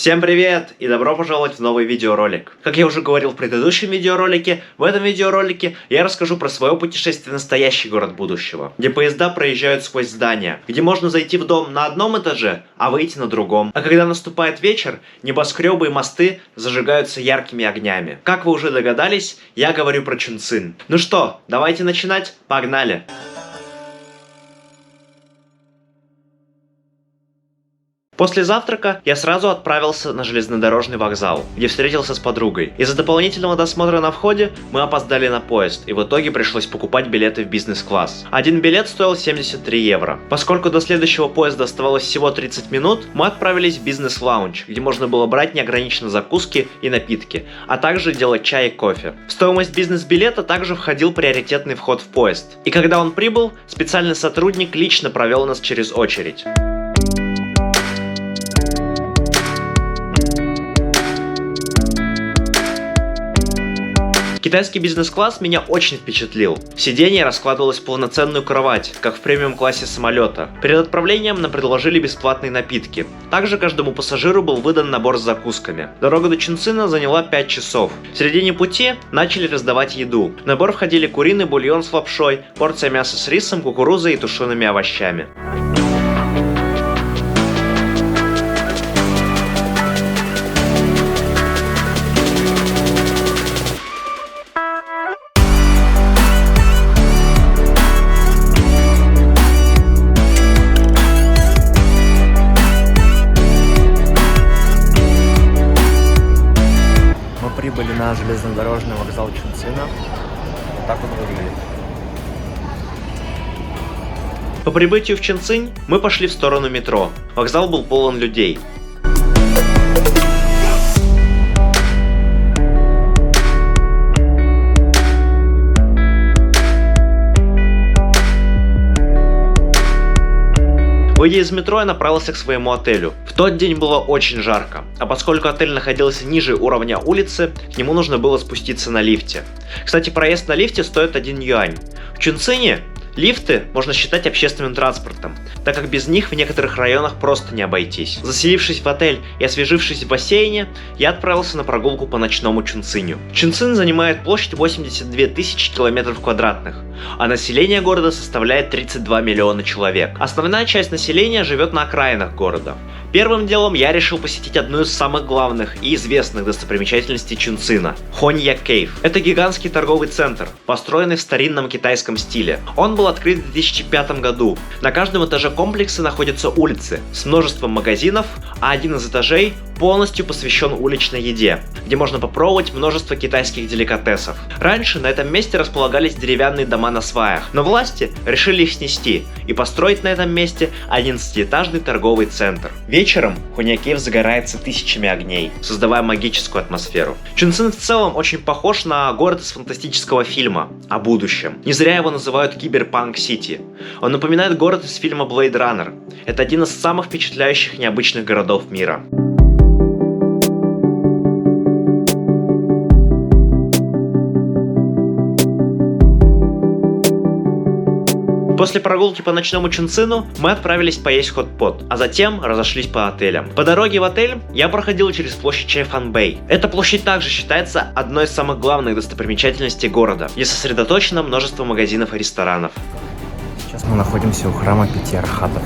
Всем привет и добро пожаловать в новый видеоролик. Как я уже говорил в предыдущем видеоролике, в этом видеоролике я расскажу про свое путешествие в настоящий город будущего, где поезда проезжают сквозь здания, где можно зайти в дом на одном этаже, а выйти на другом. А когда наступает вечер, небоскребы и мосты зажигаются яркими огнями. Как вы уже догадались, я говорю про Чунцин. Ну что, давайте начинать? Погнали! После завтрака я сразу отправился на железнодорожный вокзал, где встретился с подругой. Из-за дополнительного досмотра на входе мы опоздали на поезд, и в итоге пришлось покупать билеты в бизнес-класс. Один билет стоил 73 евро. Поскольку до следующего поезда оставалось всего 30 минут, мы отправились в бизнес-лаунж, где можно было брать неограниченно закуски и напитки, а также делать чай и кофе. В стоимость бизнес-билета также входил приоритетный вход в поезд. И когда он прибыл, специальный сотрудник лично провел нас через очередь. Китайский бизнес-класс меня очень впечатлил. Сиденье раскладывалось в полноценную кровать, как в премиум-классе самолета. Перед отправлением нам предложили бесплатные напитки. Также каждому пассажиру был выдан набор с закусками. Дорога до Чунцина заняла 5 часов. В середине пути начали раздавать еду. В набор входили куриный бульон с лапшой, порция мяса с рисом, кукурузой и тушеными овощами. Прибыли на железнодорожный вокзал Чунцина. Вот так он выглядит. По прибытию в Чунцин мы пошли в сторону метро. Вокзал был полон людей. Выйдя из метро, я направился к своему отелю. В тот день было очень жарко, а поскольку отель находился ниже уровня улицы, к нему нужно было спуститься на лифте. Кстати, проезд на лифте стоит 1 юань. В Чунцине лифты можно считать общественным транспортом, так как без них в некоторых районах просто не обойтись. Заселившись в отель и освежившись в бассейне, я отправился на прогулку по ночному Чунциню. Чунцин занимает площадь 82 тысячи километров квадратных, а население города составляет 32 миллиона человек. Основная часть населения живет на окраинах города. Первым делом я решил посетить одну из самых главных и известных достопримечательностей Чунцина – Хонья Кейв. Это гигантский торговый центр, построенный в старинном китайском стиле. Он был открыт в 2005 году. На каждом этаже комплекса находятся улицы с множеством магазинов, а один из этажей полностью посвящен уличной еде, где можно попробовать множество китайских деликатесов. Раньше на этом месте располагались деревянные дома на сваях, но власти решили их снести и построить на этом месте 11-этажный торговый центр. Вечером Хонья Кейв загорается тысячами огней, создавая магическую атмосферу. Чунцин в целом очень похож на город из фантастического фильма о будущем. Не зря его называют Киберпанк-Сити. Он напоминает город из фильма Blade Runner. Это один из самых впечатляющих необычных городов мира. После прогулки по ночному Чунцину мы отправились поесть хот-pot, а затем разошлись по отелям. По дороге в отель я проходил через площадь Чайфан-Бэй. Эта площадь также считается одной из самых главных достопримечательностей города, где сосредоточено множество магазинов и ресторанов. Сейчас мы находимся у храма 5 Архатов.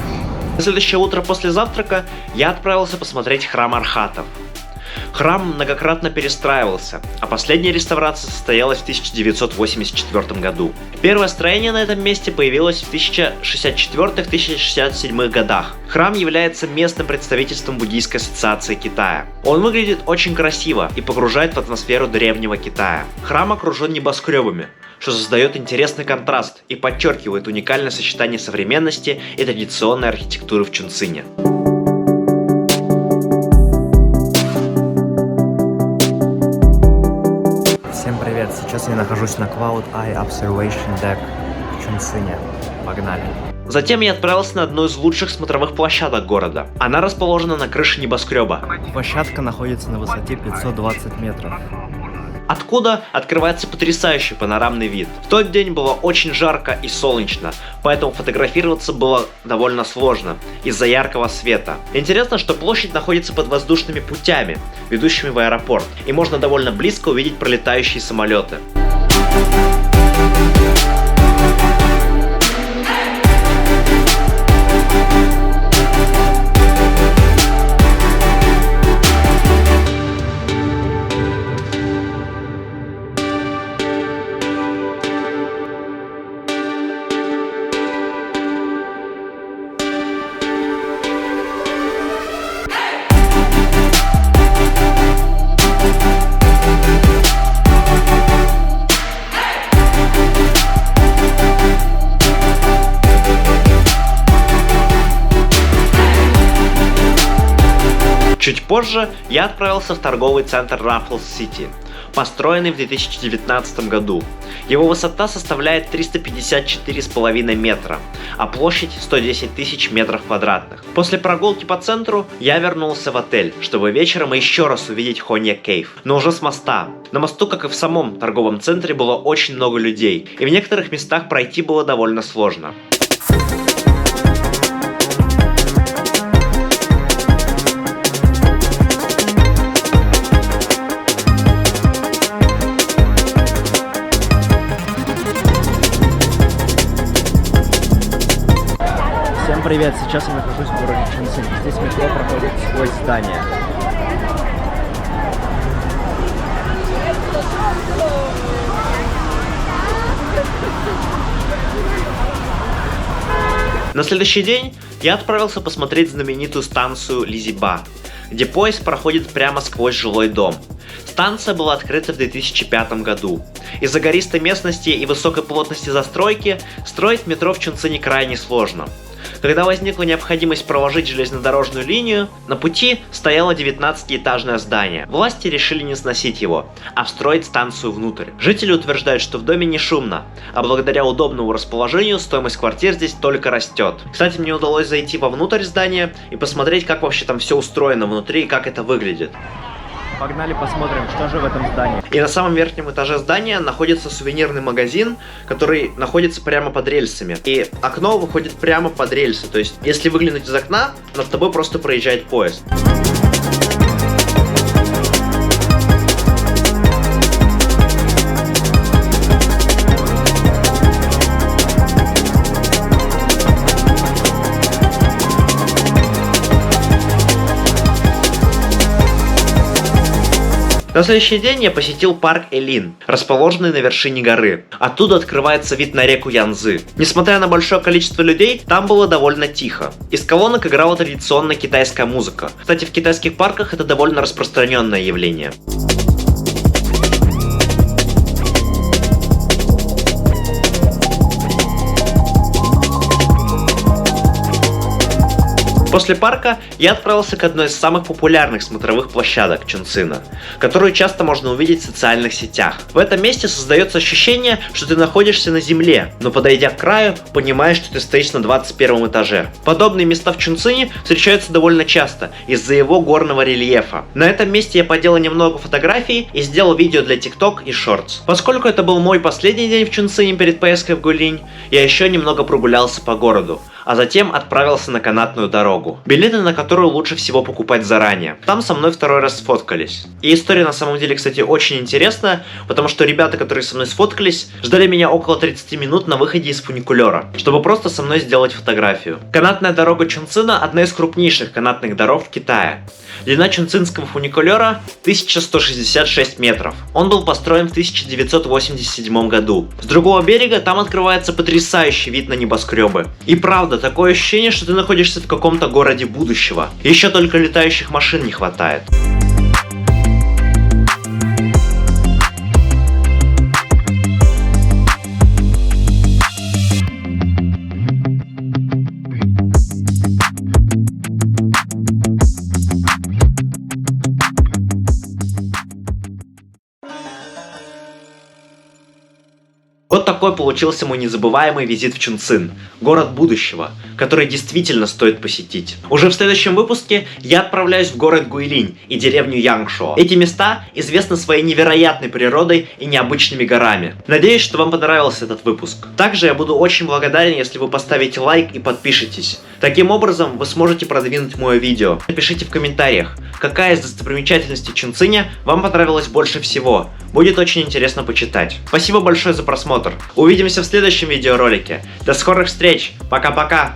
На следующее утро после завтрака я отправился посмотреть храм Архатов. Храм многократно перестраивался, а последняя реставрация состоялась в 1984 году. Первое строение на этом месте появилось в 1064-1067 годах. Храм является местным представительством буддийской ассоциации Китая. Он выглядит очень красиво и погружает в атмосферу древнего Китая. Храм окружен небоскребами, что создает интересный контраст и подчеркивает уникальное сочетание современности и традиционной архитектуры в Чунцине. Всем привет! Сейчас я нахожусь на Cloud Eye Observation Deck в Чунцине. Погнали! Затем я отправился на одну из лучших смотровых площадок города. Она расположена на крыше небоскреба. Площадка находится на высоте 520 метров. откуда открывается потрясающий панорамный вид. В тот день было очень жарко и солнечно, поэтому фотографироваться было довольно сложно из-за яркого света. Интересно, что площадь находится под воздушными путями, ведущими в аэропорт, и можно довольно близко увидеть пролетающие самолеты. Чуть позже я отправился в торговый центр Raffles City, построенный в 2019 году. Его высота составляет 354,5 метра, а площадь 110 тысяч метров квадратных. После прогулки по центру я вернулся в отель, чтобы вечером еще раз увидеть Honja Cave, но уже с моста. На мосту, как и в самом торговом центре, было очень много людей, и в некоторых местах пройти было довольно сложно. Всем привет! Сейчас я нахожусь в городе Чунцин. Здесь метро проходит сквозь здание. На следующий день я отправился посмотреть знаменитую станцию Лизиба, где поезд проходит прямо сквозь жилой дом. Станция была открыта в 2005 году. Из-за гористой местности и высокой плотности застройки строить метро в Чунцине крайне сложно. Когда возникла необходимость проложить железнодорожную линию, на пути стояло 19-этажное здание. Власти решили не сносить его, а встроить станцию внутрь. Жители утверждают, что в доме не шумно, а благодаря удобному расположению стоимость квартир здесь только растет. Кстати, мне удалось зайти вовнутрь здания и посмотреть, как вообще там все устроено внутри и как это выглядит. Погнали посмотрим, что же в этом здании. И на самом верхнем этаже здания находится сувенирный магазин, который находится прямо под рельсами. И окно выходит прямо под рельсы, то есть если выглянуть из окна, над тобой просто проезжает поезд. На следующий день я посетил парк Элин, расположенный на вершине горы. Оттуда открывается вид на реку Янзы. Несмотря на большое количество людей, там было довольно тихо. Из колонок играла традиционная китайская музыка. Кстати, в китайских парках это довольно распространенное явление. После парка я отправился к одной из самых популярных смотровых площадок Чунцина, которую часто можно увидеть в социальных сетях. В этом месте создается ощущение, что ты находишься на земле, но подойдя к краю, понимаешь, что ты стоишь на 21 этаже. Подобные места в Чунцине встречаются довольно часто из-за его горного рельефа. На этом месте я поделал немного фотографий и сделал видео для TikTok и Shorts. Поскольку это был мой последний день в Чунцине перед поездкой в Гулинь, я еще немного прогулялся по городу, а затем отправился на канатную дорогу, билеты на которую лучше всего покупать заранее. Там со мной второй раз сфоткались. И история на самом деле, кстати, очень интересная, потому что ребята, которые со мной сфоткались, ждали меня около 30 минут на выходе из фуникулера, чтобы просто со мной сделать фотографию. Канатная дорога Чунцина – одна из крупнейших канатных дорог в Китае. Длина чунцинского фуникулера 1166 метров. Он был построен в 1987 году. С другого берега там открывается потрясающий вид на небоскребы. И правда, такое ощущение, что ты находишься в каком-то городе будущего. Еще только летающих машин не хватает. Вот такой получился мой незабываемый визит в Чунцин, город будущего, который действительно стоит посетить. Уже в следующем выпуске я отправляюсь в город Гуйлинь и деревню Янгшо. Эти места известны своей невероятной природой и необычными горами. Надеюсь, что вам понравился этот выпуск. Также я буду очень благодарен, если вы поставите лайк и подпишитесь. Таким образом, вы сможете продвинуть мое видео. Напишите в комментариях, какая из достопримечательностей Чунциня вам понравилась больше всего. Будет очень интересно почитать. Спасибо большое за просмотр. Увидимся в следующем видеоролике. До скорых встреч. Пока-пока.